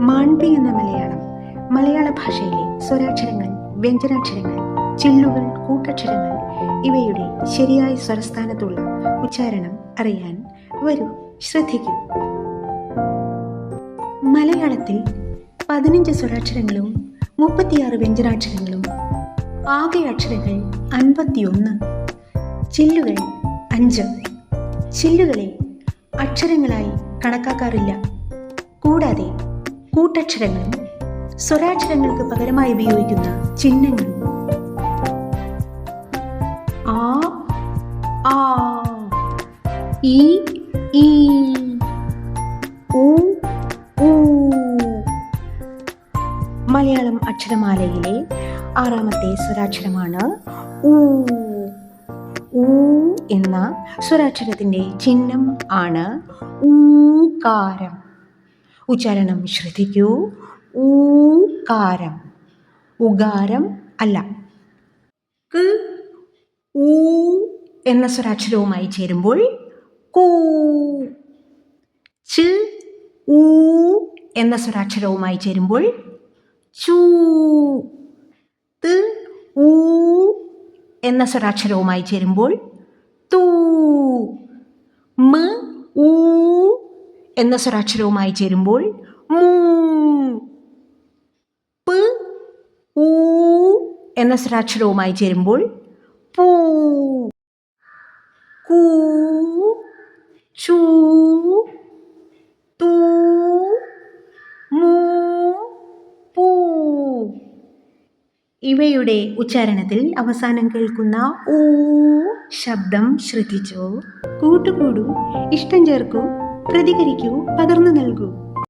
മാൺപി എന്ന മലയാളം മലയാള ഭാഷയിലെ സ്വരാക്ഷരങ്ങൾ, വ്യഞ്ജനാക്ഷരങ്ങൾ, ചില്ലുകൾ, കൂട്ടക്ഷരങ്ങൾ ഇവയുടെ ശരിയായ സ്വരസ്ഥാനത്തുള്ള ഉച്ചാരണം അറിയാൻ വരൂ, ശ്രദ്ധിക്കൂ. മലയാളത്തിൽ 15 സ്വരാക്ഷരങ്ങളും 36 വ്യഞ്ജനാക്ഷരങ്ങളും, ആകെ അക്ഷരങ്ങൾ 51, ചില്ലുകൾ 5. ചില്ലുകളെ അക്ഷരങ്ങളായി കണക്കാക്കാറില്ല. കൂടാതെ കൂട്ടക്ഷരങ്ങളും സ്വരാക്ഷരങ്ങൾക്ക് പകരമായി ഉപയോഗിക്കുന്ന ചിഹ്നങ്ങളും ആ, ആ, ഈ, ഈ, ഊ, ഊ. മലയാളം അക്ഷരമാലയിലെ 6ാമത്തെ സ്വരാക്ഷരമാണ് ഊ. ഊ എന്ന സ്വരാക്ഷരത്തിൻ്റെ ചിഹ്നം ആണ് ഊകാരം. ഉച്ചാരണം ശ്രദ്ധിക്കൂ. ഊകാരം, ഉകാരം അല്ല. ക്, ഊ എന്ന സ്വരാക്ഷരവുമായി ചേരുമ്പോൾ കൂ. ച്, ഊ എന്ന സ്വരാക്ഷരവുമായി ചേരുമ്പോൾ ചൂ. ത്, ഊ എന്ന സ്വരാക്ഷരവുമായി ചേരുമ്പോൾ തൂ. മ, ഊ എന്ന സ്വരാക്ഷരവുമായി ചേരുമ്പോൾ മൂ. പ്, ഊ എന്ന സ്വരാക്ഷരവുമായി ചേരുമ്പോൾ പൂ. കൂ, ചൂ, തൂ, മൂ, പൂ. ഇവയുടെ ഉച്ചാരണത്തിൽ അവസാനം കേൾക്കുന്ന ഊ ശബ്ദം ശ്രദ്ധിച്ചോ. കൂട്ടുകൂടൂ, ഇഷ്ടം ചേർക്കൂ, പ്രതികരിക്കൂ, പകർന്നു നൽകൂ.